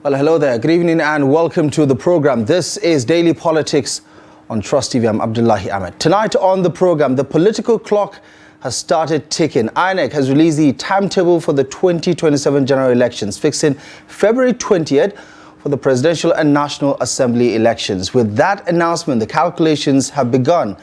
Well, hello there. Good evening and welcome to the program. This is Daily Politics on Trust TV. I'm Abdullahi Ahmed. Tonight on the program, the political clock has started ticking. INEC has released the timetable for the 2027 general elections, fixing February 20th for the presidential and National Assembly elections. With that announcement, the calculations have begun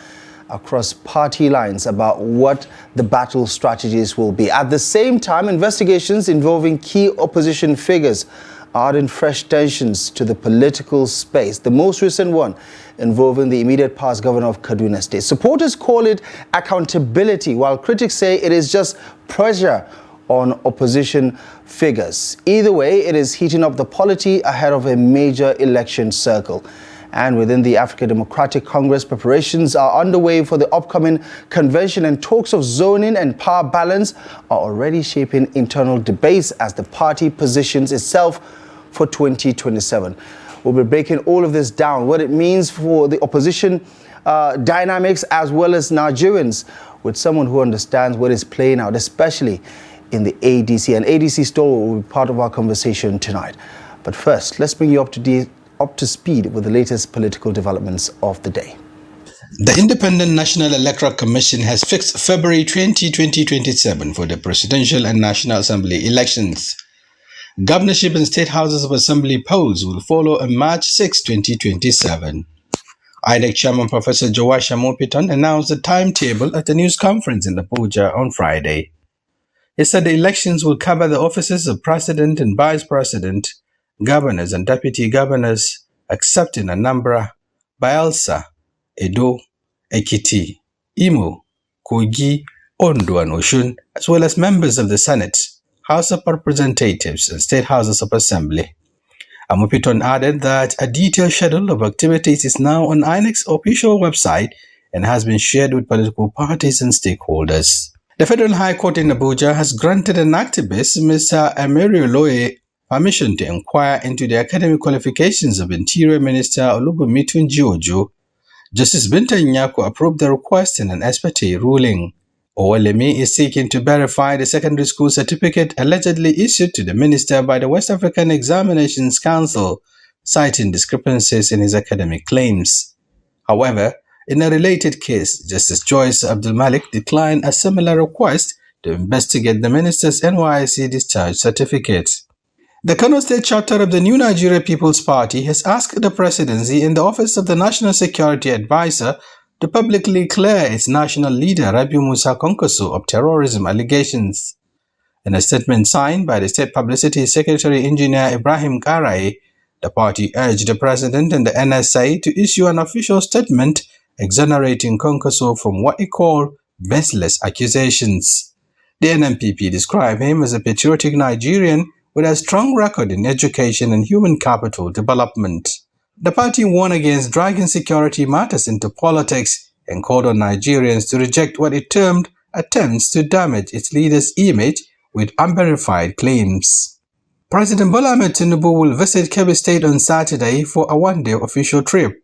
across party lines about what the battle strategies will be. At the same time, investigations involving key opposition figures are adding fresh tensions to the political space. The most recent one involving the immediate past governor of Kaduna State. Supporters call it accountability, while critics say it is just pressure on opposition figures. Either way, it is heating up the polity ahead of a major election circle. And within the African Democratic Congress, preparations are underway for the upcoming convention, and talks of zoning and power balance are already shaping internal debates as the party positions itself for 2027. We'll be breaking all of this down, what it means for the opposition dynamics as well as Nigerians, with someone who understands what is playing out, especially in the ADC. And ADC stalwart will be part of our conversation tonight. But first, let's bring you up to speed with the latest political developments of the day. The Independent National Electoral Commission has fixed February 20, 2027 for the Presidential and National Assembly elections. Governorship and State Houses of Assembly polls will follow on March 6, 2027. INEC Chairman Professor Joash Amopiton announced the timetable at a news conference in Abuja on Friday. He said the elections will cover the offices of President and Vice President, governors and deputy governors, except in Anambra, Bayelsa, Edo, Ekiti, Imo, Kogi, Ondo and Osun, as well as members of the Senate, House of Representatives and State Houses of Assembly. Amopiton added that a detailed schedule of activities is now on INEC's official website and has been shared with political parties and stakeholders. The Federal High Court in Abuja has granted an activist, Mr. Emerio Loye, permission to inquire into the academic qualifications of Interior Minister Olubunmi Tunji-Ojo. Justice Binta Nyako approved the request in an ex parte ruling. Owolemi is seeking to verify the secondary school certificate allegedly issued to the minister by the West African Examinations Council, citing discrepancies in his academic claims. However, in a related case, Justice Joyce Abdulmalik declined a similar request to investigate the minister's NYSC discharge certificate. The Kano State chapter of the New Nigeria People's Party has asked the presidency and the Office of the National Security Advisor to publicly clear its national leader, Rabiu Musa Kwankwaso, of terrorism allegations. In a statement signed by the State Publicity Secretary Engineer Ibrahim Karaye, the party urged the president and the NSA to issue an official statement exonerating Kwankwaso from what it called baseless accusations. The NNPP described him as a patriotic Nigerian with a strong record in education and human capital development. The party warned against dragging security matters into politics and called on Nigerians to reject what it termed attempts to damage its leader's image with unverified claims. President Bola Ahmed Tinubu will visit Kebbi State on Saturday for a one-day official trip.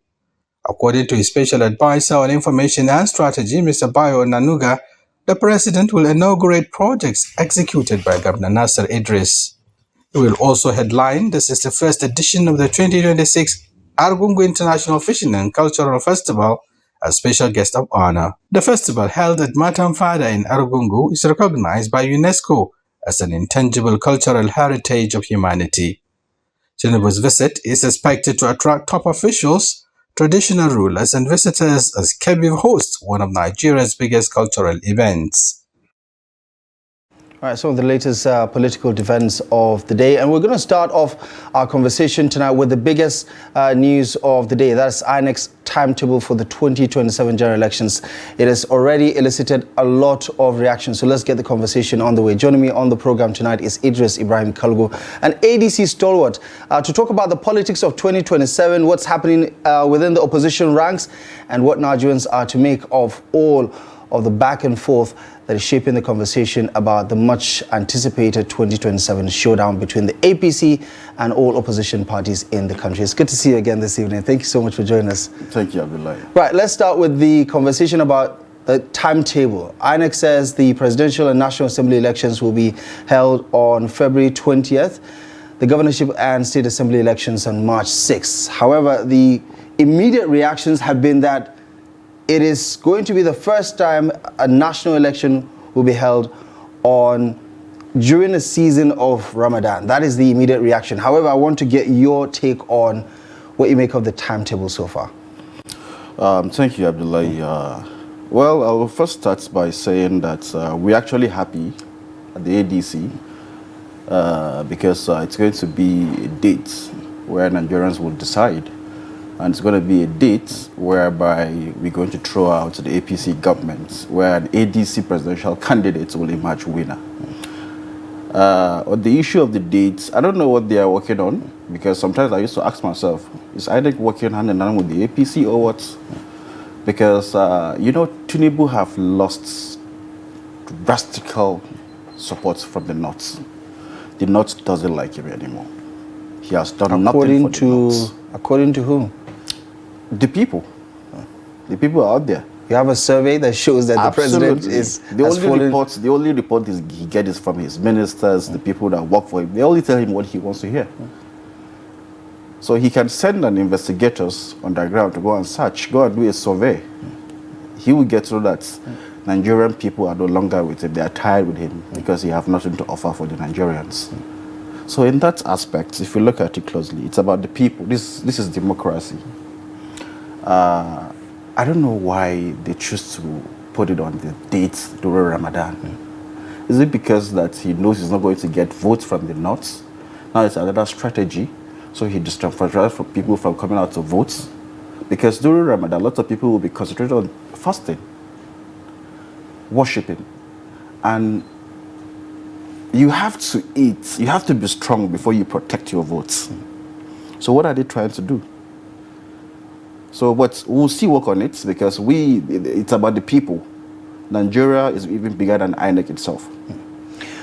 According to his special advisor on information and strategy, Mr. Bayo Nanuga, the president will inaugurate projects executed by Governor Nasser Idris. He will also headline the 61st edition of the 2026 Argungu International Fishing and Cultural Festival as special guest of honor. The festival, held at Matamfada in Argungu, is recognized by UNESCO as an intangible cultural heritage of humanity. Tinubu's visit is expected to attract top officials, traditional rulers, and visitors as Kebbi hosts one of Nigeria's biggest cultural events. All right, some of the latest political events of the day. And we're going to start off our conversation tonight with the biggest news of the day. That's INEC's timetable for the 2027 general elections. It has already elicited a lot of reactions. So let's get the conversation on the way. Joining me on the program tonight is Idris Ibrahim Kalgo, an ADC stalwart, to talk about the politics of 2027, what's happening within the opposition ranks, and what Nigerians are to make of all of the back and forth that is shaping the conversation about the much anticipated 2027 showdown between the APC and all opposition parties in the country. It's good to see you again this evening. Thank you so much for joining us. Thank you, Abdullahi. Right, let's start with the conversation about the timetable. INEC says the presidential and National Assembly elections will be held on February 20th. the governorship and state assembly elections on March 6. However, the immediate reactions have been that it is going to be the first time a national election will be held during the season of Ramadan. That is the immediate reaction. However, I want to get your take on what you make of the timetable so far. Thank you, Abdullahi. Well, I will first start by saying that we're actually happy at the ADC because it's going to be a date where Nigerians will decide. And it's going to be a date whereby we're going to throw out the APC government, where an ADC presidential candidate will emerge winner. On the issue of the dates, I don't know what they are working on, because sometimes I used to ask myself, is INEC working hand in hand with the APC or what? Because, you know, Tinubu have lost drastic support from the North. The North doesn't like him anymore. He has done nothing for the North. According to whom? The people. The people are out there. You have a survey that shows that Absolutely. The president is the only report he gets is from his ministers, the people that work for him. They only tell him what he wants to hear. So he can send an investigators on the ground to go and search, go and do a survey. He will get to know that Nigerian people are no longer with him. They are tired with him because he have nothing to offer for the Nigerians. So in that aspect, if you look at it closely, it's about the people. This is democracy. I don't know why they choose to put it on the date during Ramadan. Is it because that he knows he's not going to get votes from the North? Now it's another strategy, so he disenfranchises people from coming out to vote. Because during Ramadan, lots of people will be concentrated on fasting, worshipping, and you have to eat. You have to be strong before you protect your votes. So what are they trying to do? So, but we'll still work on it because it's about the people. Nigeria is even bigger than INEC itself.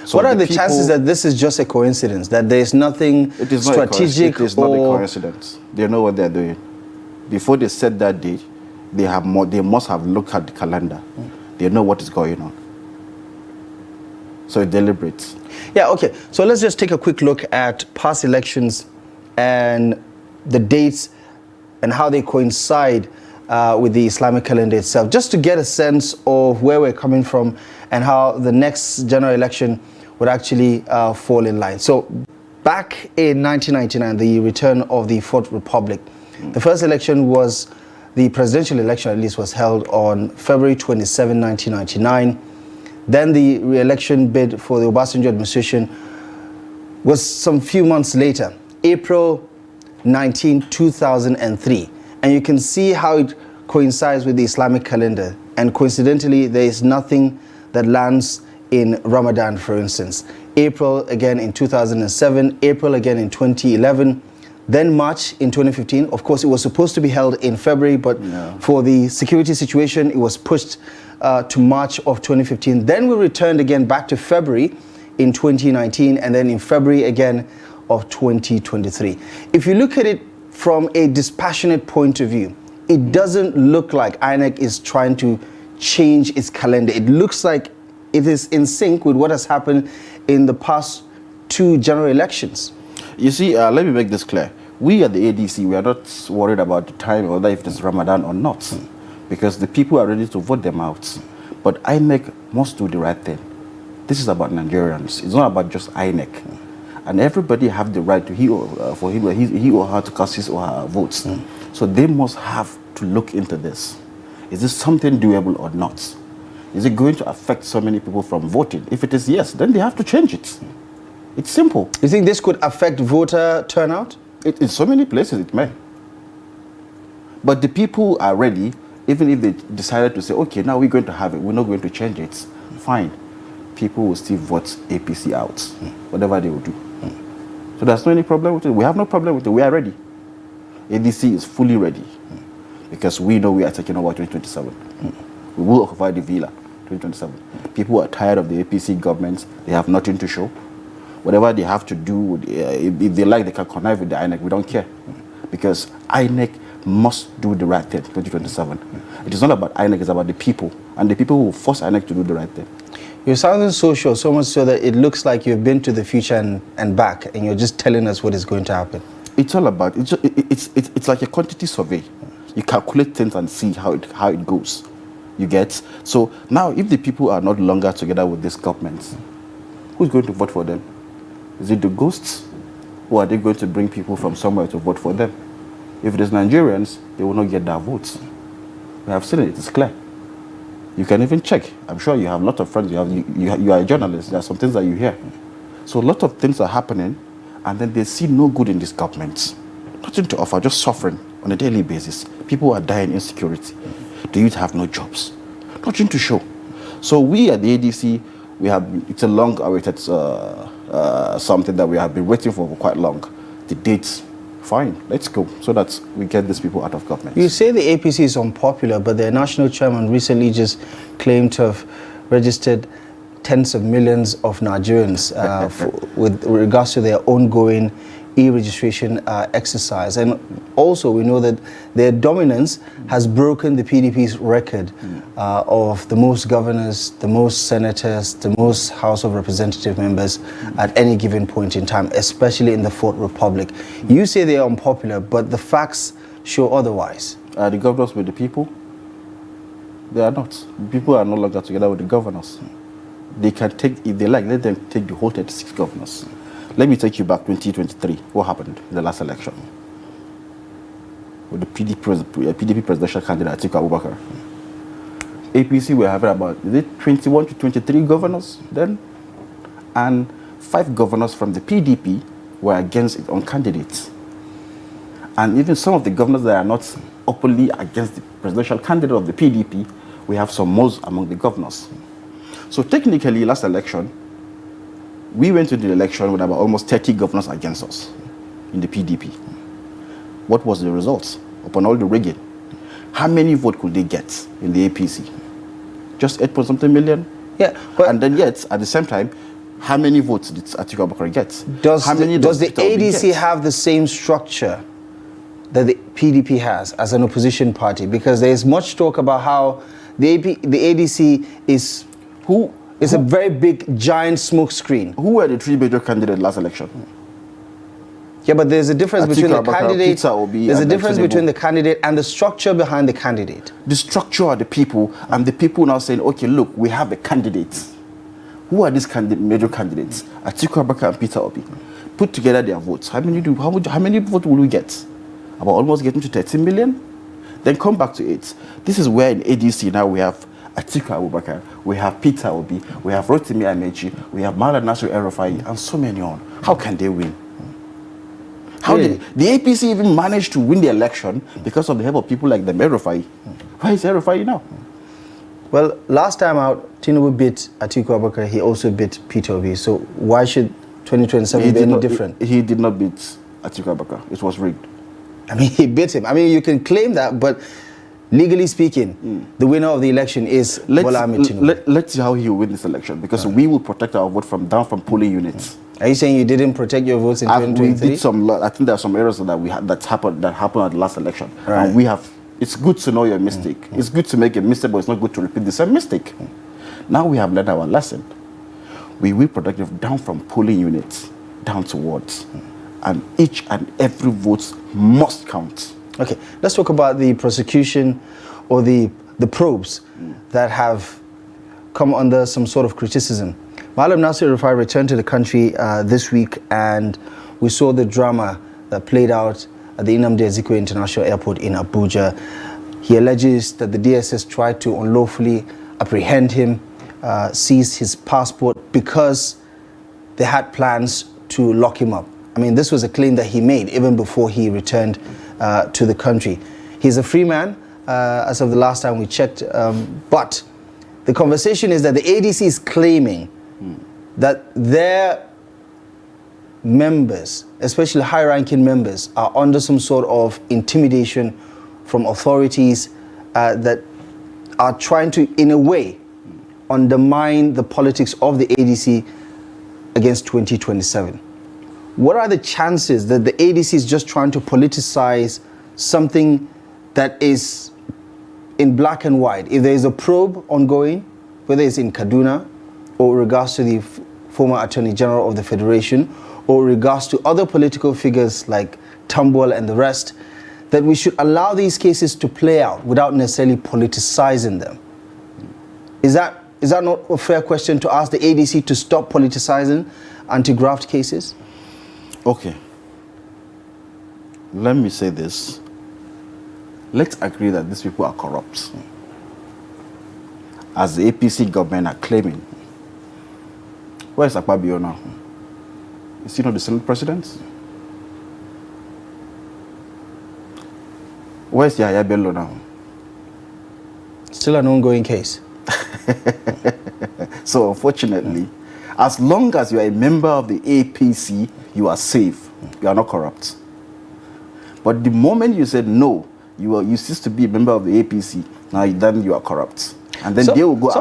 So what are the chances that this is just a coincidence? That there is nothing strategic? It is not a coincidence. They know what they're doing. Before they set that date, they must have looked at the calendar. They know what is going on. So it's deliberate. Yeah, okay. So let's just take a quick look at past elections and the dates and how they coincide with the Islamic calendar itself, just to get a sense of where we're coming from and how the next general election would actually fall in line. So back in 1999, the return of the Fourth Republic, the first election was, the presidential election at least, was held on February 27, 1999. Then the re-election bid for the Obasanjo administration was some few months later, April 19, 2003. And you can see how it coincides with the Islamic calendar. And coincidentally, there is nothing that lands in Ramadan, for instance. April again in 2007, April again in 2011, then March in 2015. Of course, it was supposed to be held in February, but for the security situation, it was pushed to March of 2015. Then we returned again back to February in 2019, and then in February again of 2023. If you look at it from a dispassionate point of view, it doesn't look like INEC is trying to change its calendar. It looks like it is in sync with what has happened in the past two general elections. You see, let me make this clear. We at the ADC, we are not worried about the time or whether if it's Ramadan or not, because the people are ready to vote them out. But INEC must do the right thing. This is about Nigerians. It's not about just INEC. And everybody have the right to he or her to cast his or her votes. So they must have to look into this. Is this something doable or not? Is it going to affect so many people from voting? If it is yes, then they have to change it. It's simple. You think this could affect voter turnout? In so many places it may. But the people are ready, even if they decided to say, okay, now we're going to have it, we're not going to change it. Fine. People will still vote APC out, whatever they will do. So there's no any problem with it. We have no problem with it. We are ready. ADC is fully ready because we know we are taking over 2027. We will occupy the villa 2027. People are tired of the APC government. They have nothing to show. Whatever they have to do, if they like, they can connive with the INEC. We don't care because INEC must do the right thing 2027. It is not about INEC, it's about the people. And the people will force INEC to do the right thing. You're sounding so sure, so much so that it looks like you've been to the future and back, and you're just telling us what is going to happen. It's all about, it's like a quantity survey. You calculate things and see how it goes. You get? So now, if the people are not longer together with this government, who's going to vote for them? Is it the ghosts? Or are they going to bring people from somewhere to vote for them? If it is Nigerians, they will not get their votes. We have seen it, it's clear. You can even check. I'm sure you have a lot of friends, you are a journalist, there are some things that you hear. So a lot of things are happening, and then they see no good in this government. Nothing to offer, just suffering on a daily basis. People are dying in insecurity. The youth have no jobs. Nothing to show. So we at the ADC, it's a long-awaited something that we have been waiting for quite long. The dates, fine, let's go, so that we get these people out of government. You say the APC is unpopular, but their national chairman recently just claimed to have registered tens of millions of Nigerians with regards to their ongoing e-registration exercise. And also we know that their dominance has broken the PDP's record of the most governors, the most senators, the most House of Representative members at any given point in time, especially in the Fourth Republic. You say they are unpopular, but the facts show otherwise. Are the governors with the people? They are not. The people are no longer together with the governors. They can take, if they like, let them take the whole 36 governors. Let me take you back 2023. What happened in the last election? With the PDP presidential candidate, Atiku Abubakar. APC were having about, is it 21 to 23 governors then? And 5 governors from the PDP were against it on candidates. And even some of the governors that are not openly against the presidential candidate of the PDP, we have some most among the governors. So technically, last election, we went to the election with about almost 30 governors against us in the PDP. What was the result? Upon all the rigging, how many votes could they get in the APC? Just 8-point-something million? Yeah. And then yet, at the same time, how many votes did Atiku Abubakar get? Does the ADC have the same structure that the PDP has as an opposition party? Because there is much talk about how the ADC is a very big, giant smoke screen. Who were the 3 major candidates last election? Yeah, but there's a difference between the candidate. There's a difference Tinubu. between the candidate and the structure behind the candidate. The structure are the people, and the people now saying, okay, look, we have a candidate. Who are these major candidates? Atiku Abubakar and Peter Obi. Put together their votes. How many votes will we get? About almost getting to 13 million? Then come back to it. This is where in ADC now we have Atiku Abubakar, we have Peter Obi, we have Rotimi Amechi, we have Malam Nasir El-Rufai, and so many on. How can they win? How did the APC even manage to win the election because of the help of people like the El-Rufai? Where is El-Rufai now? Well, last time out, Tinubu beat Atiku Abubakar, he also beat Peter Obi. So why should 2027 be any different? He did not beat Atiku Abubakar. It was rigged. I mean, he beat him. I mean, you can claim that, but legally speaking, the winner of the election is Bola Ahmed Tinubu. Let's see how he will win this election, because we will protect our vote from polling units. Are you saying you didn't protect your votes in 2023? We did I think there are some errors that happened at the last election. Right. And it's good to know your mistake. It's good to make a mistake, but it's not good to repeat the same mistake. Now we have learned our lesson. We will protect it down from polling units, down to wards. And each and every vote must count. Okay, let's talk about the prosecution or the probes that have come under some sort of criticism. Malam Nasir El-Rufai returned to the country this week, and we saw the drama that played out at the Nnamdi Azikiwe International Airport in Abuja. He alleges that the DSS tried to unlawfully apprehend him, seize his passport because they had plans to lock him up. I mean, this was a claim that he made even before he returned to the country. He's a free man, as of the last time we checked, but the conversation is that the ADC is claiming that their members, especially high-ranking members, are under some sort of intimidation from authorities that are trying to, in a way, undermine the politics of the ADC against 2027. What are the chances that the ADC is just trying to politicize something that is in black and white? If there is a probe ongoing, whether it's in Kaduna or regards to the former Attorney General of the Federation, or regards to other political figures like Tambol and the rest, that we should allow these cases to play out without necessarily politicizing them? Is that not a fair question to ask the ADC to stop politicizing anti-graft cases? Okay. Let me say this. Let's agree that these people are corrupt, as the APC government are claiming. Where is Akpabio now? Is he not the Senate President? Where is Yahya Bello now? Still an ongoing case. So unfortunately, as long as you are a member of the APC, you are safe. You are not corrupt. But the moment you said no, you cease to be a member of the APC, now then you are corrupt. And then they will go after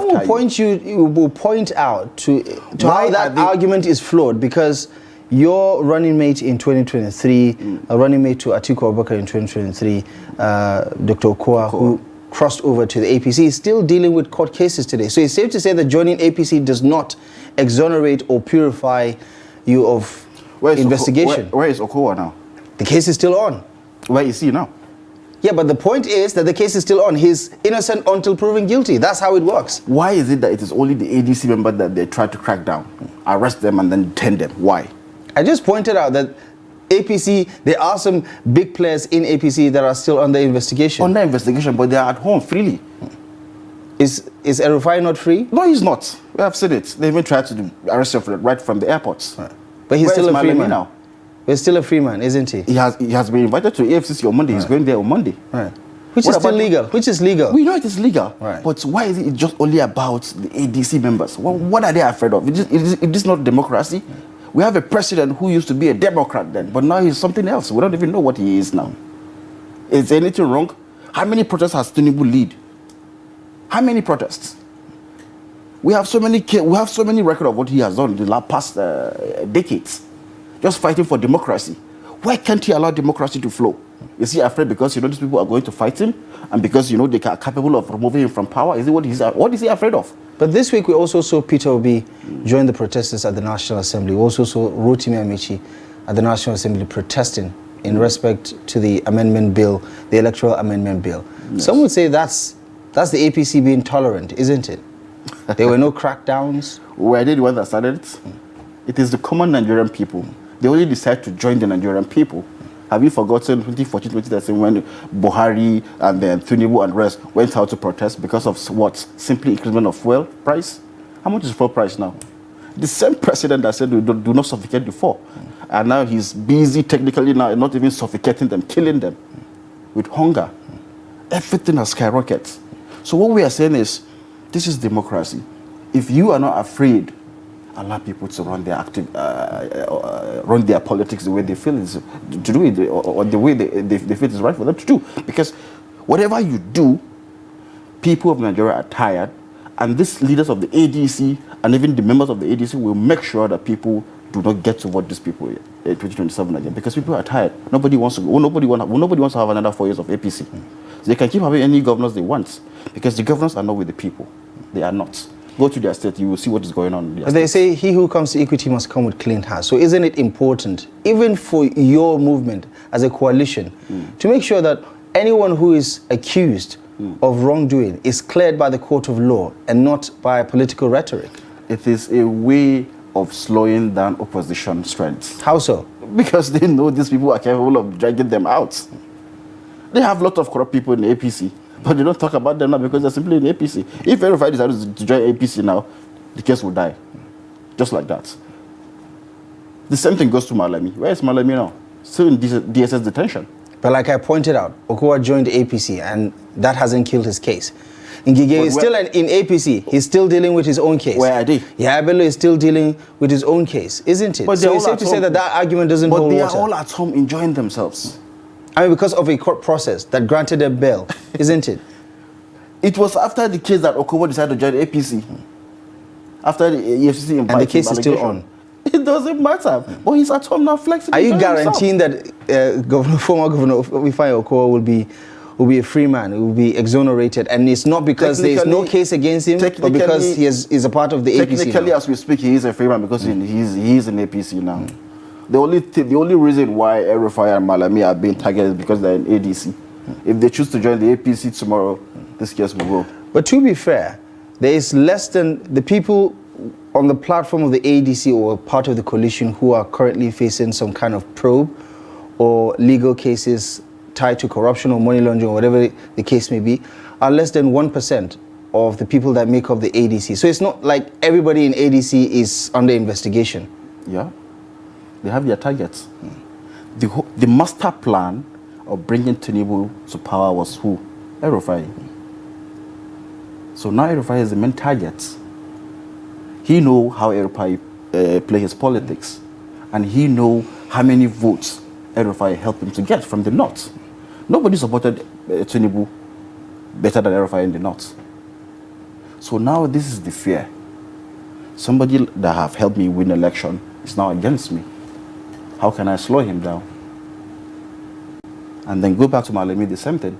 you. Will point out to how that argument is flawed, because your running mate in 2023, a running mate to Atiku Abubakar in 2023, Dr. Okoa, who crossed over to the APC, is still dealing with court cases today. So it's safe to say that joining APC does not exonerate or purify you of investigation. Where is Okoa now? The case is still on. Where is he now? Yeah, but the point is that the case is still on. He's innocent until proven guilty. That's how it works. Why is it that it is only the ADC member that they try to crack down, arrest them and then detain them? Why? I just pointed out that APC, there are some big players in APC that are still under investigation. Under investigation, but they are at home freely. Is Erufai not free? No, he's not. We have seen it. They even tried to arrest him right from the airport. Right. But he's still a free man now. He's still a free man, isn't he? He has been invited to AFCC on Monday. Right. He's going there on Monday. Right. Which is still legal. Which is legal. We know it is legal. Right. But why is it just only about the ADC members? What are they afraid of? It is not democracy. We have a president who used to be a Democrat then, but now he's something else. We don't even know what he is now. Is anything wrong? How many protests has Tinubu lead? How many protests? We have so many record of what he has done in the past decades, just fighting for democracy. Why can't he allow democracy to flow? Is he afraid because these people are going to fight him, and because they are capable of removing him from power? Is it what is he afraid of? But this week we also saw Peter Obi join the protesters at the National Assembly. We also saw Rotimi Amici at the National Assembly protesting in respect to the amendment bill, the electoral amendment bill. Yes. Some would say that's the APC being tolerant, isn't it? There were no crackdowns. Were they the ones that started it? It is the common Nigerian people. They only decide to join the Nigerian people. Have you forgotten 2014, 2013 when Buhari and then Tinubu and rest went out to protest because of what? Simply increment of fuel price? How much is fuel price now? The same president that said do not suffocate the poor. And now he's busy technically now, not even suffocating them, killing them with hunger. Everything has skyrocketed. So what we are saying is, this is democracy. If you are not afraid, allow people to run their run their politics the way they feel is to do it, or the way they feel is right for them to do. Because whatever you do, people of Nigeria are tired, and these leaders of the ADC and even the members of the ADC will make sure that people do not get to vote these people in 2027 again, because people are tired. Nobody wants to go. Nobody wants to have another 4 years of APC. So they can keep having any governors they want, because the governors are not with the people. They are not. Go to their state, you will see what is going on in their state. They say he who comes to equity must come with clean hands. So isn't it important, even for your movement as a coalition, to make sure that anyone who is accused of wrongdoing is cleared by the court of law and not by political rhetoric? It is a way of slowing down opposition strength. How so? Because they know these people are capable of dragging them out. They have a lot of corrupt people in the APC, but they don't talk about them now because they're simply in the APC. If everybody decides to join APC now, the case will die. Just like that. The same thing goes to Malami. Where is Malami now? Still in DSS detention. But like I pointed out, Okowa joined the APC and that hasn't killed his case. Ngige is still in APC. He's still dealing with his own case. Where are they? Yeah, Bello is still dealing with his own case, isn't it? But so it's safe to say that argument doesn't hold water. But they are all at home enjoying themselves. I mean, because of a court process that granted them bail, isn't it? It was after the case that Okowa decided to join the APC. After the EFCC invited him. And the case is still on. It doesn't matter. But he's at home now flexing. Are you guaranteeing that former Governor Ifeanyi Okowa will be will be a free man, will be exonerated, and it's not because there is no case against him, but because he is a part of the APC. Technically, as we speak, he is a free man because he is in APC now. The only reason why El-Rufai and Malami are being targeted is because they're in ADC. If they choose to join the APC tomorrow, this case will go. But to be fair, there is less than the people on the platform of the ADC or part of the coalition who are currently facing some kind of probe or legal cases tied to corruption or money laundering or whatever the case may be, are less than 1% of the people that make up the ADC. So it's not like everybody in ADC is under investigation. Yeah, they have their targets. The master plan of bringing Tinubu to power was who? El-Rufai. So now El-Rufai is the main target. He knows how El-Rufai play his politics, and he knows how many votes El-Rufai helped him to get from the north. Nobody supported Tinubu better than El-Rufai in the north. So now this is the fear. Somebody that have helped me win election is now against me. How can I slow him down? And then go back to Malami, the same thing.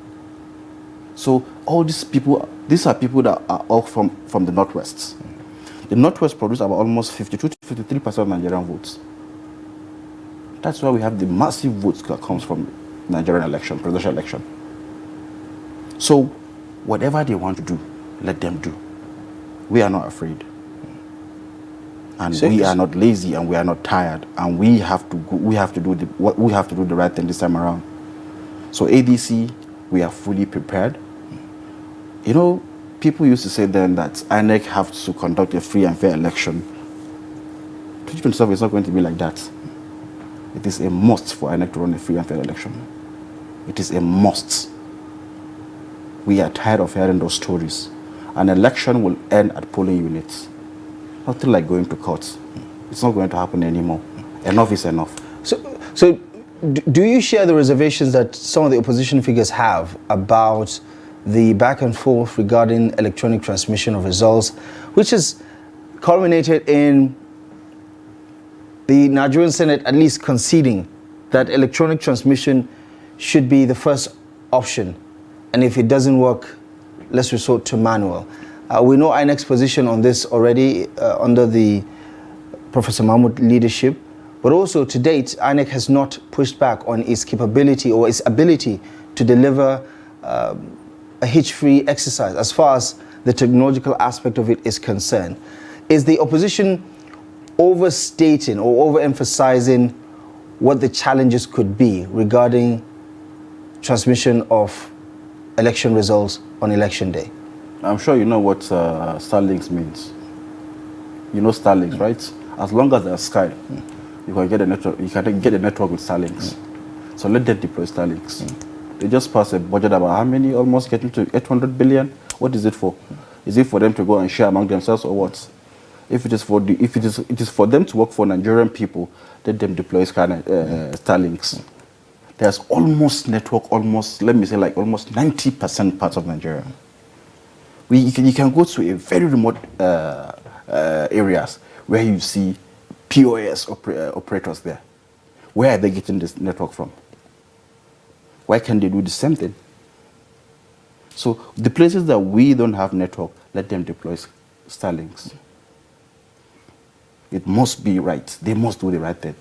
So all these people, these are people that are all from the Northwest. The Northwest produce about almost 52 to 53% of Nigerian votes. That's why we have the massive votes that comes from Nigerian election, presidential election. So whatever they want to do, let them do. We are not afraid. And we are not lazy, and we are not tired, and we have to do the right thing this time around. So ADC, we are fully prepared. You know, people used to say then that INEC have to conduct a free and fair election. 2027 is not going to be like that. It is a must for INEC to run a free and fair election. It is a must. We are tired of hearing those stories. An election will end at polling units. Nothing like going to court. It's not going to happen anymore. Enough is enough. So do you share the reservations that some of the opposition figures have about the back and forth regarding electronic transmission of results, which has culminated in the Nigerian Senate at least conceding that electronic transmission should be the first option, and if it doesn't work, let's resort to manual? We know INEC's position on this already under the Professor Mahmoud leadership, but also to date, INEC has not pushed back on its capability or its ability to deliver a hitch-free exercise as far as the technological aspect of it is concerned. Is the opposition overstating or overemphasizing what the challenges could be regarding transmission of election results on election day? I'm sure you know what Starlinks means. You know Starlinks, right? As long as there's Sky, you can get a network. You can get a network with Starlinks. So let them deploy Starlinks. They just passed a budget about how many? Almost getting to 800 billion. What is it for? Is it for them to go and share among themselves, or what? If it is for it is for them to work for Nigerian people, let them deploy Starlinks. There's almost network, let me say like almost 90% parts of Nigeria. You can go to a very remote areas where you see POS operators there. Where are they getting this network from? Why can't they do the same thing? So the places that we don't have network, let them deploy Starlinks. It must be right. They must do the right thing.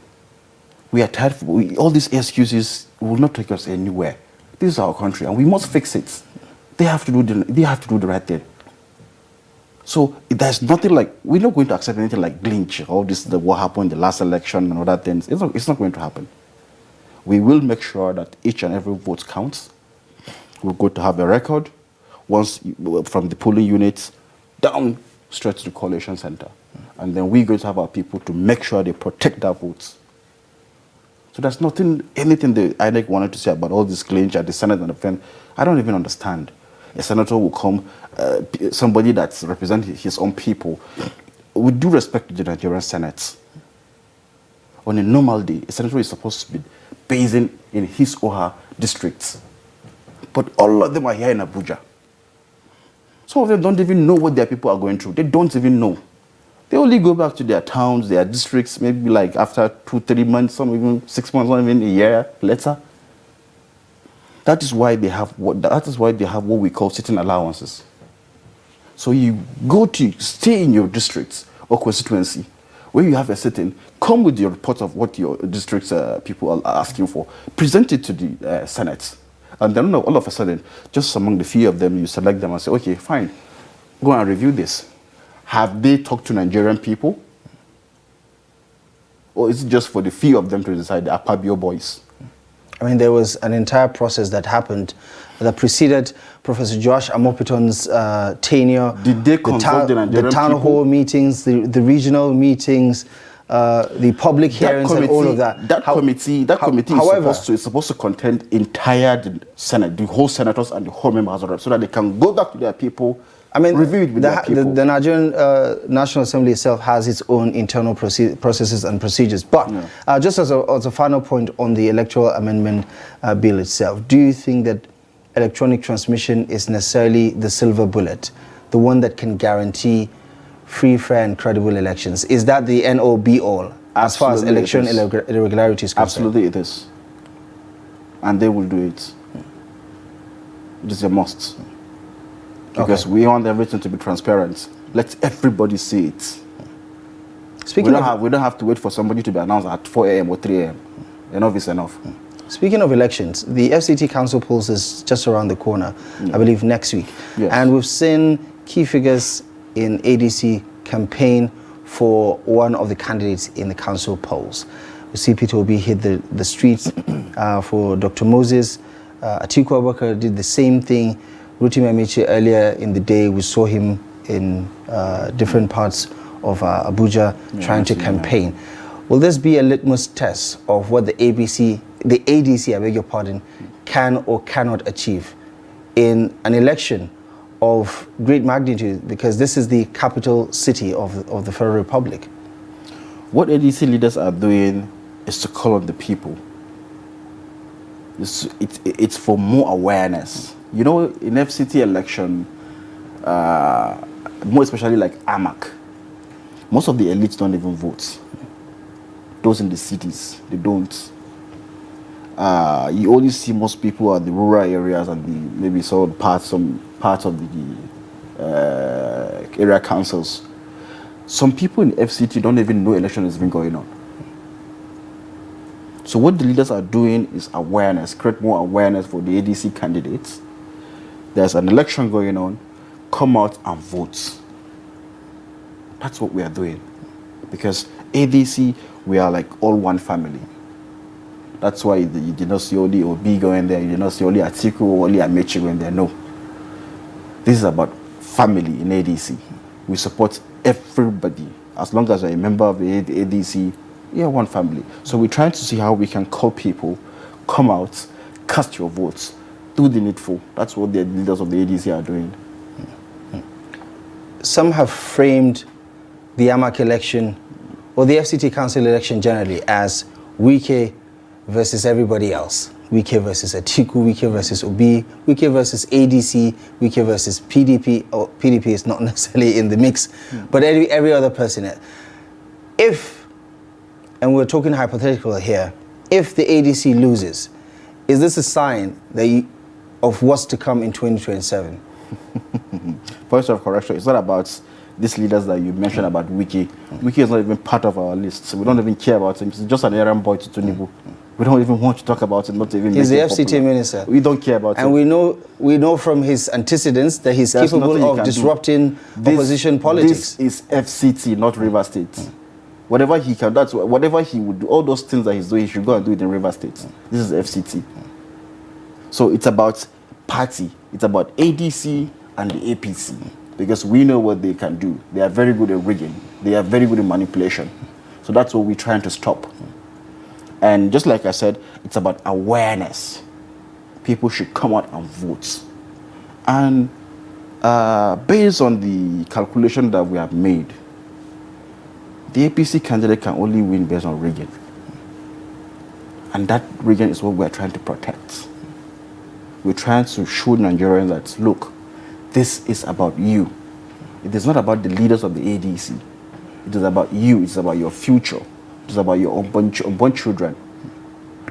We are tired. All these excuses will not take us anywhere. This is our country, and we must fix it. They have to do the right thing. So there's nothing like, we're not going to accept anything like glitch, all this, what happened in the last election and other things. It's not going to happen. We will make sure that each and every vote counts. We're going to have a record once from the polling units down straight to the coalition center. And then we're going to have our people to make sure they protect their votes. So there's anything the INEC wanted to say about all this glitch at the Senate and the Fed. I don't even understand. A senator will come, somebody that represents his own people. With due respect to the Nigerian Senate, on a normal day, a senator is supposed to be based in his or her districts. But all of them are here in Abuja. Some of them don't even know what their people are going through. They don't even know. They only go back to their towns, their districts, maybe like after 2-3 months, some even 6 months, not even a year later. That is why they have what we call sitting allowances. So you go to stay in your district or constituency where you have a sitting, come with your report of what your district's people are asking for, present it to the Senate, and then all of a sudden, just among the few of them, you select them and say, okay, fine, go and review this. Have they talked to Nigerian people? Or is it just for the few of them to decide, the Akpabio boys? I mean, there was an entire process that happened that preceded Professor Josh Amopiton's tenure. Did they consult the Nigerian the town people? hall meetings, the regional meetings, the public hearings, and all of that. That committee is supposed to contain the Senate, the whole senators and the whole members of it, so that they can go back to their people. I mean, review it with their people. The Nigerian National Assembly itself has its own internal processes and procedures. But just as a final point on the electoral amendment bill itself, do you think that electronic transmission is necessarily the silver bullet, the one that can guarantee free, fair, and credible elections? Is that the end-all, be-all as far as election irregularities concerned? Absolutely, it is. And they will do it. It is a must. Because we want everything to be transparent. Let everybody see it. We don't have to wait for somebody to be announced at 4 a.m. or 3 a.m. Enough is enough. Speaking of elections, the FCT Council polls is just around the corner, I believe next week. Yes. And we've seen key figures in ADC campaign for one of the candidates in the council polls. We see Peter Obi hit the streets for Dr. Moses. Atiku Abubakar did the same thing. Rotimi Amechi earlier in the day, we saw him in different parts of Abuja trying to campaign. Will this be a litmus test of what the ADC, I beg your pardon, can or cannot achieve in an election of great magnitude, because this is the capital city of the Federal Republic? What ADC leaders are doing is to call on the people. It's for more awareness. You know, in FCT election, more especially like AMAC, most of the elites don't even vote. Those in the cities, they don't. You only see most people at the rural areas and maybe some parts of the area councils. Some people in FCT don't even know election has been going on. So what the leaders are doing is awareness, create more awareness for the ADC candidates. There's an election going on, come out and vote. That's what we are doing. Because ADC, we are like all one family. That's why you did not see only Obi going there, you did not see only Atiku or only Amechi going there. No. This is about family in ADC. We support everybody. As long as you're a member of the ADC, you're one family. So we're trying to see how we can call people, come out, cast your votes, do the needful. That's what the leaders of the ADC are doing. Some have framed the AMAC election, or the FCT Council election generally, as Wike versus everybody else. Wike versus Atiku, Wike versus Obi, Wike versus ADC, Wike versus PDP. Or PDP is not necessarily in the mix, but every other person. If, and we're talking hypothetical here, if the ADC loses, is this a sign that of what's to come in 2027? Point of correction, it's not about these leaders that you mentioned about Wike. Wike is not even part of our list, so we don't even care about him. He's just an errand boy to tinubu. We don't even want to talk about him, not even. He's the FCT minister. We don't care about him. And we know from his antecedents that he's capable of disrupting opposition politics. This is FCT, not River State. Whatever he can, whatever he would do, all those things that he's doing, he should go and do it in River State. This is FCT. So it's about party. It's about ADC and the APC. Because we know what they can do. They are very good at rigging. They are very good at manipulation. So that's what we're trying to stop. And just like I said, it's about awareness. People should come out and vote. And based on the calculation that we have made, the APC candidate can only win based on rigging. And that rigging is what we're trying to protect. We're trying to show Nigerians that, look, this is about you. It is not about the leaders of the ADC. It is about you. It's about your future. It's about your unborn children.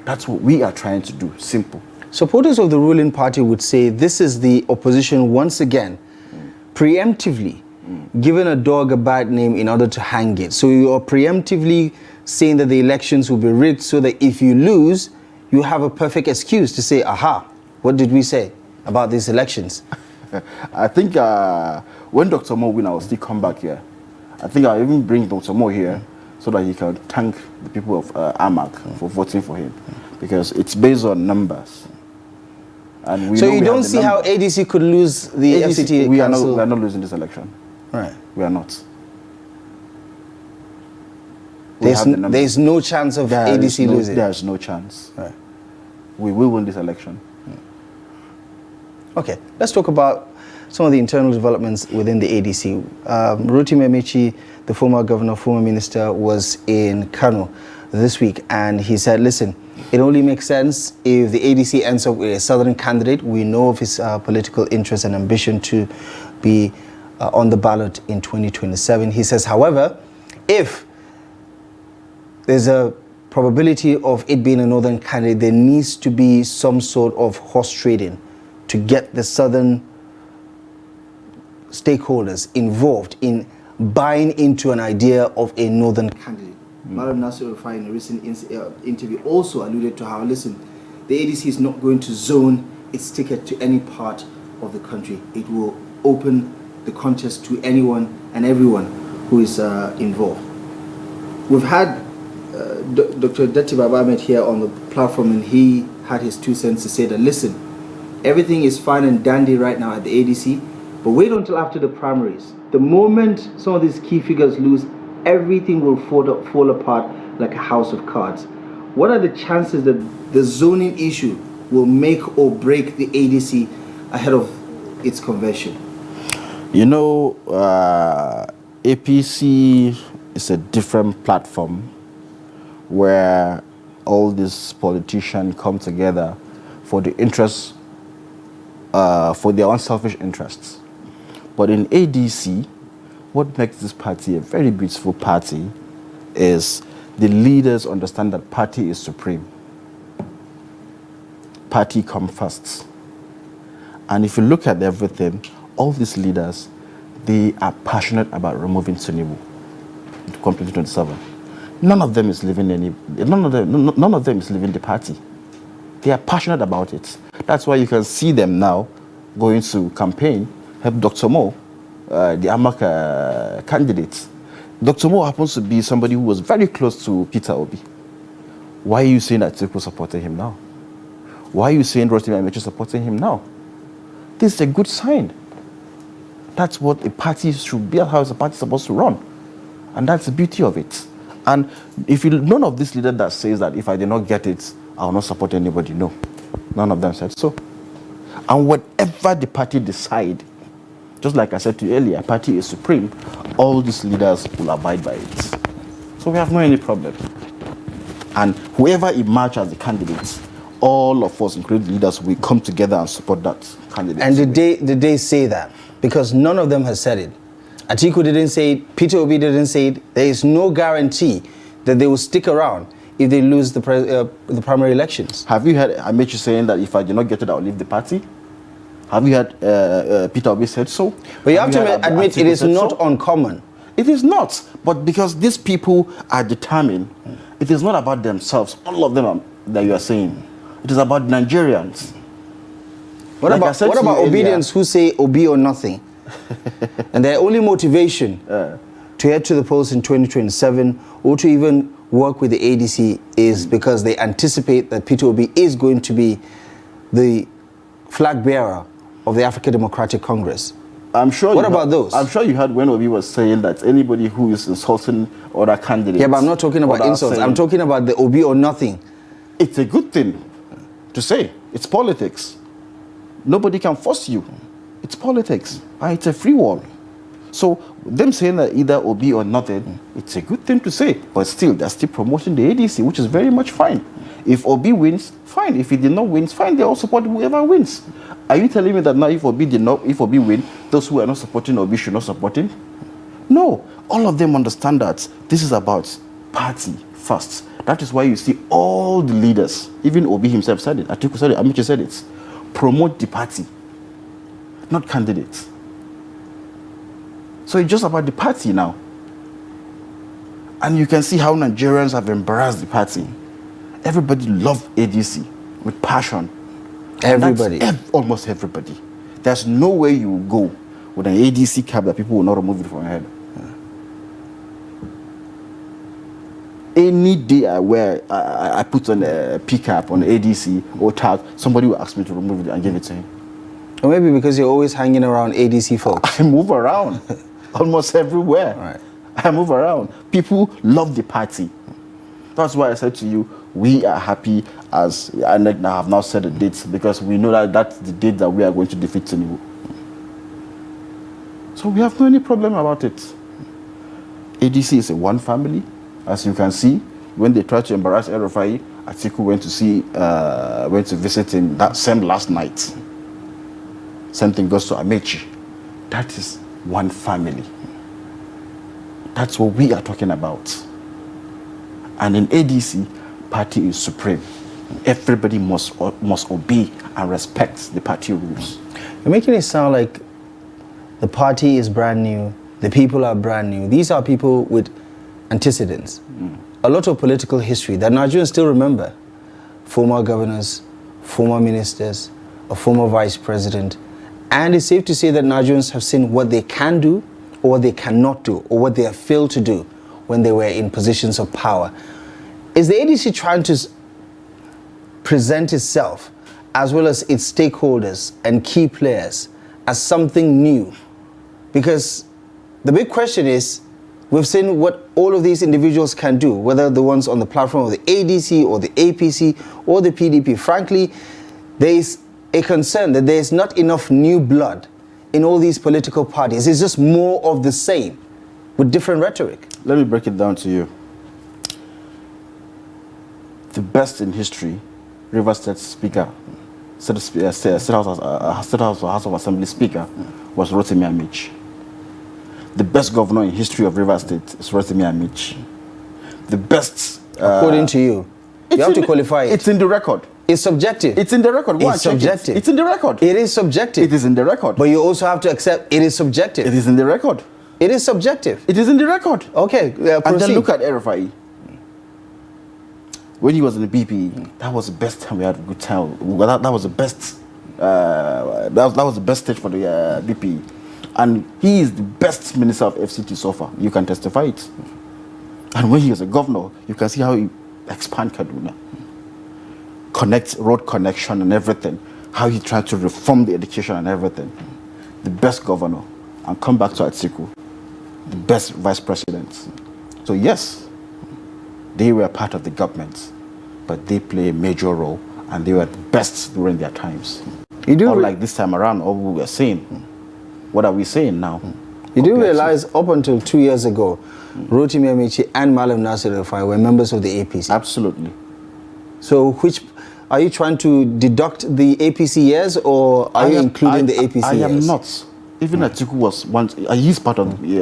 That's what we are trying to do. Simple. supporters of the ruling party would say this is the opposition once again preemptively giving a dog a bad name in order to hang it. So you are preemptively saying that the elections will be rigged so that if you lose, you have a perfect excuse to say, aha, what did we say about these elections? I think when Dr. Mo win, I will still come back here. I think I'll even bring Dr. Mo here so that he can thank the people of AMAC for voting for him, because it's based on numbers. And we so you don't see how ADC could lose the FCT we council? we are not losing this election. Right. We are not. There's no chance of ADC losing? There's no chance. Right. We will win this election. Okay, let's talk about some of the internal developments within the ADC. Rotimi Amici, the former governor, former minister, was in Kano this week, and he said, listen, it only makes sense if the ADC ends up with a southern candidate. We know of his political interest and ambition to be on the ballot in 2027. He says, however, if there's a probability of it being a northern candidate, there needs to be some sort of horse trading to get the southern stakeholders involved in buying into an idea of a northern candidate. Malam Nasir Rufai in a recent interview also alluded to how, listen, the ADC is not going to zone its ticket to any part of the country. It will open the contest to anyone and everyone who is involved. We've had Dr. Datti Baba Ahmed here on the platform, and he had his 2 cents to say that, listen, everything is fine and dandy right now at the ADC, but wait until after the primaries. The moment some of these key figures lose, everything will fall apart like a house of cards. What are the chances that the zoning issue will make or break the ADC ahead of its convention? You know, APC is a different platform where all these politicians come together for the interests, for their own selfish interests. But in ADC, what makes this party a very beautiful party is the leaders understand that party is supreme. Party comes first. And if you look at everything, all these leaders, they are passionate about removing tinubu in 2027. None of them is leaving none of them is leaving the party. They are passionate about it. That's why you can see them now going to campaign, help Dr. Mo, the AMAC candidate. Dr. Mo happens to be somebody who was very close to Peter Obi. Why are you saying that people supporting him now? Why are you saying Rotimi Amici supporting him now? This is a good sign. That's what a party should be, how a party is supposed to run. And that's the beauty of it. And if none of these leaders that says that if I did not get it, I will not support anybody, no. None of them said so. And whatever the party decide, just like I said to you earlier, party is supreme, all these leaders will abide by it. So we have no any problem. And whoever emerges as the candidates, all of us, including leaders, will come together and support that candidate. And did they say that? Because none of them has said it. Atiku didn't say it, Peter Obi didn't say it. There is no guarantee that they will stick around if they lose the primary elections. Have you heard Amici saying that if I do not get it, I'll leave the party? Have you heard Peter Obi said so? But you have to admit it is not uncommon. It is not. But because these people are determined, it is not about themselves. All of them that you are saying. It is about Nigerians. What about obedience who say Obi or nothing? And their only motivation to head to the polls in 2027 or to even work with the ADC is because they anticipate that Peter Obi is going to be the flag bearer of the African Democratic Congress. I'm sure. What about those? I'm sure you heard when Obi was saying that anybody who is insulting other candidates. Yeah, but I'm not talking about insults. I'm talking about the Obi or nothing. It's a good thing to say. It's politics. Nobody can force you. It's politics. And it's a free world. So them saying that either Obi or nothing, it's a good thing to say. But still, they're still promoting the ADC, which is very much fine. If Obi wins, fine. If he did not win, fine. They all support whoever wins. Are you telling me that now if Obi win, those who are not supporting Obi should not support him? No. All of them understand that this is about party first. That is why you see all the leaders, even Obi himself said it, Atiku said it, Amici said it, promote the party, not candidates. So it's just about the party now. And you can see how Nigerians have embraced the party. Everybody loves ADC with passion. Everybody. Almost everybody. There's no way you will go with an ADC cap that people will not remove it from your head. Any day I put on a P cap on ADC or tag, somebody will ask me to remove it and give it to him. Or maybe because you're always hanging around ADC folks. I move around almost everywhere. Right. I move around. People love the party. That's why I said to you, we are happy as, and I have now set a date because we know that that's the date that we are going to defeat tinubu. So we have no any problem about it. ADC is a one family. As you can see, when they tried to embarrass El-Rufai, Atiku went to visit him that same last night. Same thing goes to Amechi. That is one family. That's what we are talking about. And in ADC, party is supreme. Everybody must obey and respect the party rules. You're making it sound like the party is brand new, the people are brand new. These are people with antecedents. A lot of political history that Nigerians still remember. Former governors, former ministers, a former vice president. And it's safe to say that Nigerians have seen what they can do or what they cannot do or what they have failed to do when they were in positions of power. Is the ADC trying to present itself as well as its stakeholders and key players as something new? Because the big question is, we've seen what all of these individuals can do, whether the ones on the platform of the ADC or the APC or the PDP. Frankly, there is a concern that there is not enough new blood in all these political parties. It's just more of the same with different rhetoric. Let me break it down to you. The best in history, River State Speaker, State House of Assembly Speaker, was Rotimi Amici. The best governor in history of River State is Rotimi Amici. The best... According to you. You have to qualify it. It's in the record. It's subjective. It's in the record. It's subjective. It's in the record. It is subjective. It is in the record. But you also have to accept it is subjective. It is in the record. It is subjective. It is in the record. Okay, and then look at El-Rufai. When he was in the BP, that was the best time we had a good time. Well, that was the best. That was the best stage for the BP, and he is the best minister of FCT so far. You can testify it. And when he was a governor, you can see how he expand Kaduna, connect road connection and everything. How he tried to reform the education and everything. The best governor, and come back to Atiku, the best vice president. So yes, they were part of the government, but they play a major role, and they were the best during their times. You do like this time around, all we were saying. What are we saying now? You do realize up until 2 years ago, Rotimi Amici and Malam Nasir El-Rufai were members of the APC. Absolutely. So which, are you trying to deduct the APC years, or are you including the APC years? I am not. Even Atiku was once, he's part of the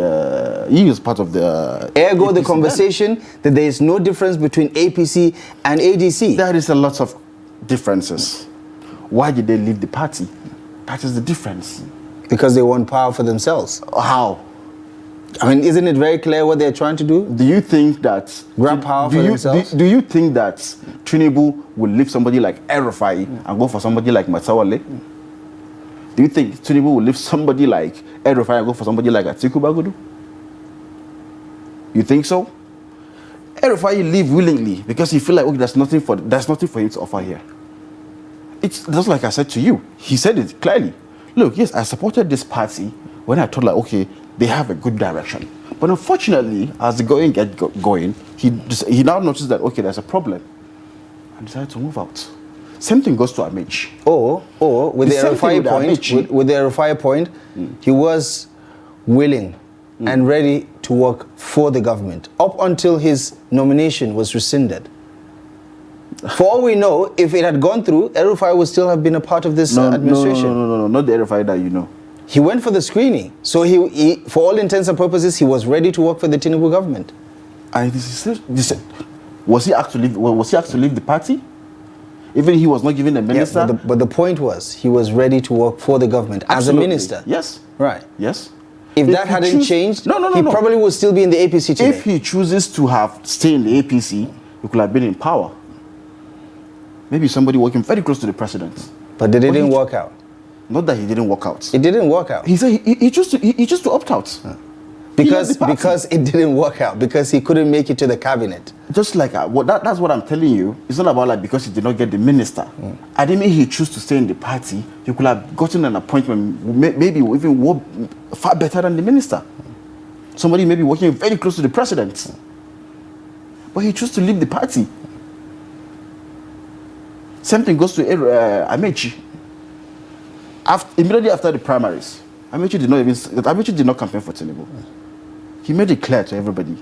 Ergo, APC the conversation that there is no difference between APC and ADC. There is a lot of differences. Why did they leave the party? That is the difference. Because they want power for themselves. How? I mean, isn't it very clear what they're trying to do? Do you think that... Grab power for themselves? Do you think that Tinubu will leave somebody like El-Rufai and go for somebody like Matawale? Do you think Tinubu will leave somebody like El-Rufai and go for somebody like Atiku Bagudu? You think so? El-Rufai leave willingly because he feel like, okay, there's nothing for him to offer here. It's just like I said to you. He said it clearly. Look, yes, I supported this party when I thought like, okay, they have a good direction. But unfortunately, as the going get going, he now noticed that, okay, there's a problem, and decided to move out. Same thing goes to Amici. Or with the El-Rufai point, he was willing and ready to work for the government up until his nomination was rescinded. For all we know, if it had gone through, El-Rufai would still have been a part of this administration. No, not the El-Rufai that you know. He went for the screening. So he, for all intents and purposes, he was ready to work for the Tinubu government. And this Was he asked to leave? Was he asked to leave the party? Even he was not given a minister. Yeah, but the point was he was ready to work for the government as a minister. Yes. Right. Yes. If that hadn't changed, he probably would still be in the APC today. If he chooses to stay in the APC, he could have been in power. Maybe somebody working very close to the president. But it didn't work out. Not that he didn't work out. It didn't work out. He said he chose to opt out. Because it didn't work out, because he couldn't make it to the cabinet. Just like that's what I'm telling you. It's not about like because he did not get the minister. I didn't mean he chose to stay in the party. He could have gotten an appointment, maybe even far better than the minister. Somebody maybe working very close to the president. But he chose to leave the party. Same thing goes to Amechi. Immediately after the primaries, Amechi did not campaign for tinubu. He made it clear to everybody.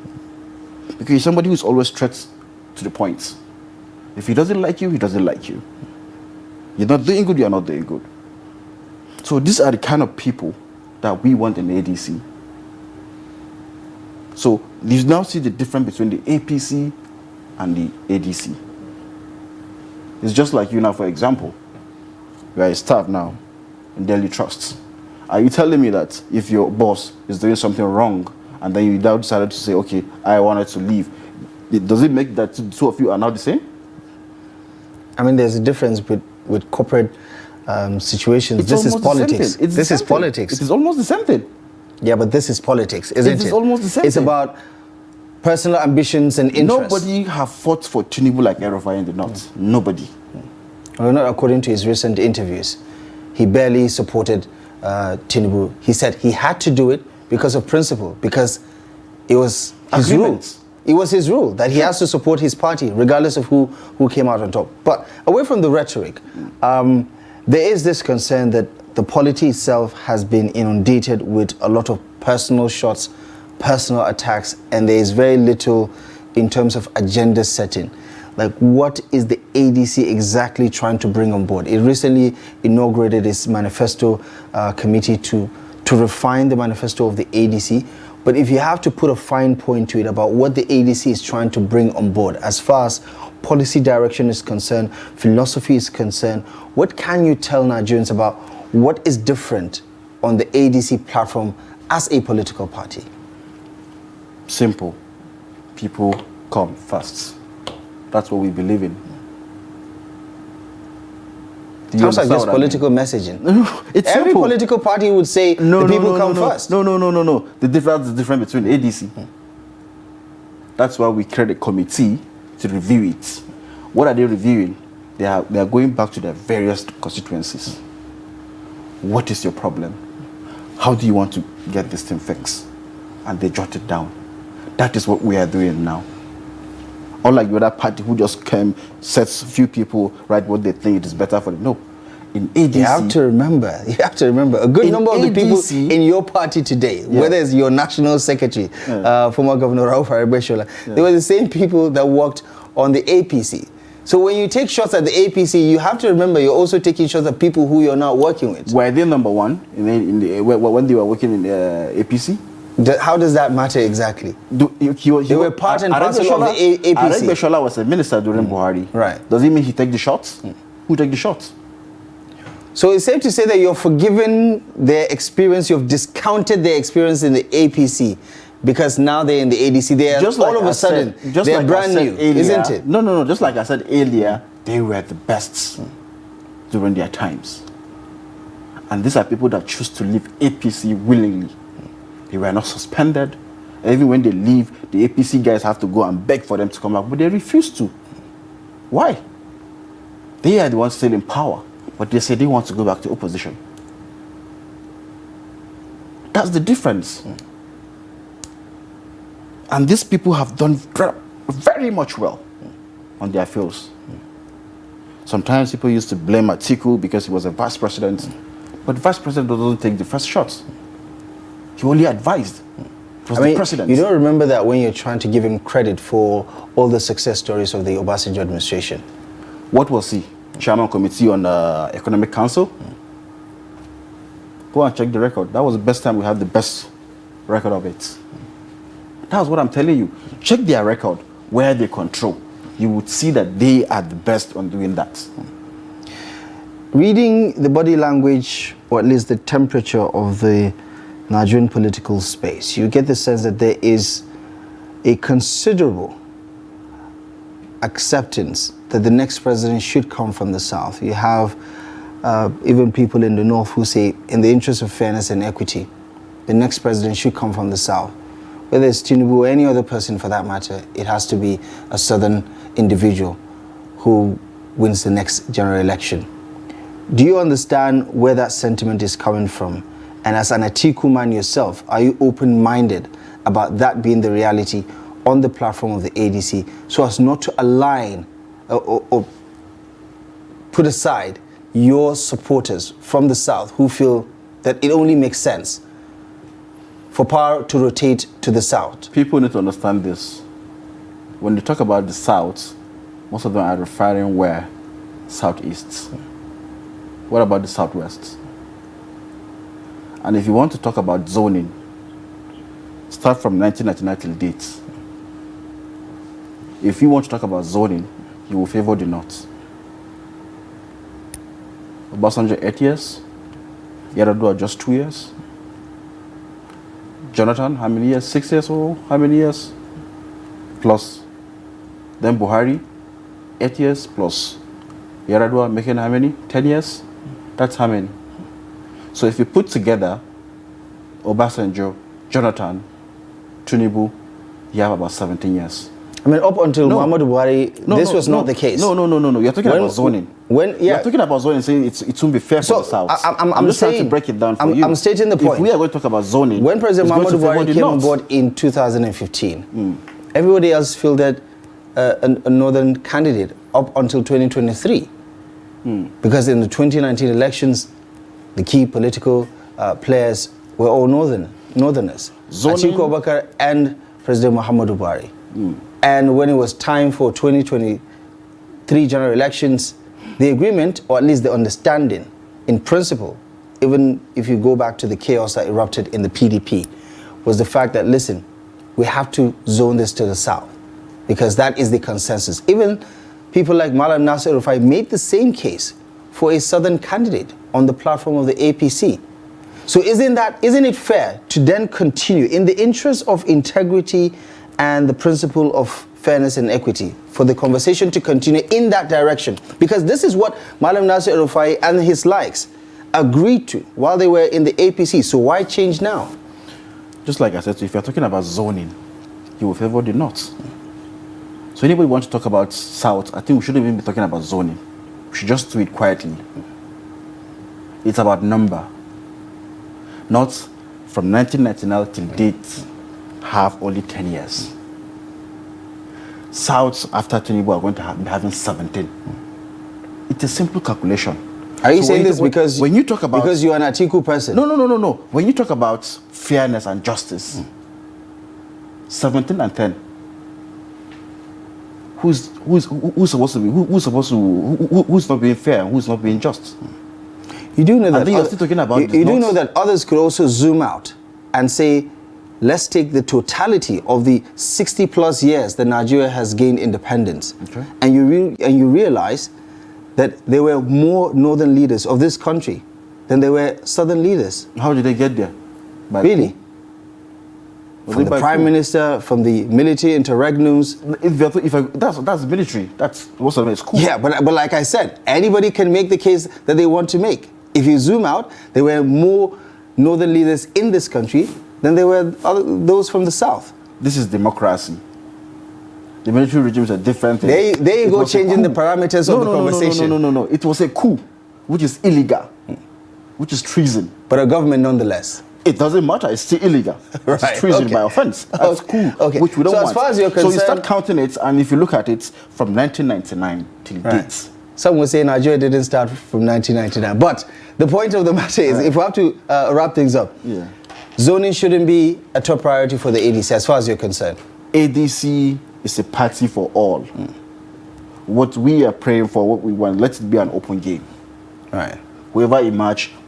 Because he's somebody who's always straight to the point. If he doesn't like you, he doesn't like you. You're not doing good, you're not doing good. So these are the kind of people that we want in the ADC. So you now see the difference between the APC and the ADC. It's just like you now, for example. You are a staff now in Daily Trust. Are you telling me that if your boss is doing something wrong and then you now decided to say, okay, I wanted to leave, does it make that the two of you are now the same? I mean, there's a difference with corporate situations. This is politics. This is politics. It is almost the same thing. Yeah, but this is politics, isn't it? It is almost the same thing. It's about personal ambitions and interests. Nobody have fought for Tinubu like El-Rufai in the North. Nobody. Well, not according to his recent interviews. He barely supported Tinubu. He said he had to do it because of principle, because it was his rule. It was his rule that he has to support his party, regardless of who came out on top. But away from the rhetoric, there is this concern that the polity itself has been inundated with a lot of personal shots, personal attacks, and there is very little in terms of agenda setting. Like, what is the ADC exactly trying to bring on board? It recently inaugurated its manifesto committee to refine the manifesto of the ADC. But if you have to put a fine point to it about what the ADC is trying to bring on board, as far as policy direction is concerned, philosophy is concerned, what can you tell Nigerians about what is different on the ADC platform as a political party? Simple. People come first. That's what we believe in. Sounds like this political messaging. No, it's Every simple. Political party would say the people come first. No. The difference is different between ADC. That's why we create a committee to review it. What are they reviewing? They are going back to their various constituencies. What is your problem? How do you want to get this thing fixed? And they jot it down. That is what we are doing now. Unlike the other party who just came, sets a few people, write what they think it is better for them. No. In ADC... You have to remember, a good number of the people in your party today, whether it's your national secretary, former Governor Rauf Aregbesola, they were the same people that worked on the APC. So when you take shots at the APC, you have to remember you're also taking shots at people who you're not working with. Were they number one when they were working in the APC? How does that matter exactly? They were part and parcel of the APC. Aregbesola was a minister during Buhari. Right. Does it mean he take the shots? Who take the shots? So it's safe to say that you're forgiven their experience, you've discounted their experience in the APC, because now they're in the ADC. They are just all of a sudden, they're brand new, isn't it? No. Just like I said earlier, they were the best during their times. And these are people that choose to leave APC willingly. They were not suspended. Even when they leave, the APC guys have to go and beg for them to come back, but they refuse to. Why? They are the ones still in power, but they say they want to go back to opposition. That's the difference. And these people have done very much well on their fields. Sometimes people used to blame Atiku because he was a vice president, but the vice president doesn't take the first shots. He only advised. It was the president. You don't remember that when you're trying to give him credit for all the success stories of the Obasanjo administration. What was he? Chairman Committee on Economic Council? Go and check the record. That was the best time we had the best record of it. That's what I'm telling you. Check their record, where they control. you would see that they are the best on doing that. Reading the body language, or at least the temperature of the Nigerian political space, you get the sense that there is a considerable acceptance that the next president should come from the South. You have even people in the North who say, in the interest of fairness and equity, the next president should come from the South. Whether it's Tinubu or any other person for that matter, it has to be a Southern individual who wins the next general election. Do you understand where that sentiment is coming from? And as an Atiku man yourself, are you open-minded about that being the reality on the platform of the ADC, so as not to align or put aside your supporters from the South who feel that it only makes sense for power to rotate to the South? People need to understand this. When they talk about the South, most of them are referring where? Southeast. What about the Southwest? And if you want to talk about zoning, start from 1999 till date. If you want to talk about zoning, you will favor the North. Obasanjo 8 years, Yar'Adua just 2 years. Jonathan, how many years? 6 years or how many years? Plus. Then Buhari, 8 years plus. Yar'Adua making how many? 10 years? That's how many? So if you put together Obasanjo, Jonathan, Tinubu, you have about 17 years. I mean, up until Muhammadu Buhari, this was not the case. No. You're talking about zoning. You're talking about zoning, saying it won't be fair for the South. I'm just trying to break it down for you. I'm stating the point. If we are going to talk about zoning, when President Muhammadu Buhari came on board in 2015, everybody else fielded a northern candidate up until 2023. Because in the 2019 elections, the key political players were all northerners. Atiku Abubakar and President Muhammadu Buhari. And when it was time for 2023 general elections, the agreement, or at least the understanding in principle, even if you go back to the chaos that erupted in the PDP, was the fact that, listen, we have to zone this to the South because that is the consensus. Even people like Malam Nasir Rufai made the same case for a Southern candidate on the platform of the APC. So isn't it fair to then continue in the interest of integrity and the principle of fairness and equity for the conversation to continue in that direction? Because this is what Malam Nasir Rufai and his likes agreed to while they were in the APC. So why change now? Just like I said, if you're talking about zoning, you will favor the North. So anybody wants to talk about South, I think we shouldn't even be talking about zoning. We should just do it quietly. It's about number. Not from 1999 till date have only 10 years. South after Tinubu are going to be having 17. It's a simple calculation. Are you saying this because when you talk about because you're an Atiku person? No. When you talk about fairness and justice, 17 and 10. Who's supposed to be who's not being fair and who's not being just? You do know that you're still talking about you do know that others could also zoom out and say, let's take the totality of the 60 plus years that Nigeria has gained independence, okay, and you realize that there were more northern leaders of this country than there were southern leaders. How did they get there? Really? From the prime minister, from the military interregnums. That's military. That's what's the school. Yeah, but like I said, anybody can make the case that they want to make. If you zoom out, there were more northern leaders in this country than there were those from the South. This is democracy. The military regimes are different. There you go, changing the parameters of the conversation. No. It was a coup, which is illegal, which is treason. But a government nonetheless. It doesn't matter. It's still illegal. Right. It's treason by offense. That's cool. Okay. Which we don't want. As far as you're concerned, so you start counting it, and if you look at it from 1999 till date. Some will say Nigeria didn't start from 1999. But the point of the matter is, if we have to wrap things up, zoning shouldn't be a top priority for the ADC as far as you're concerned. ADC is a party for all. What we are praying for, what we want, let it be an open game. Right. Whoever emerge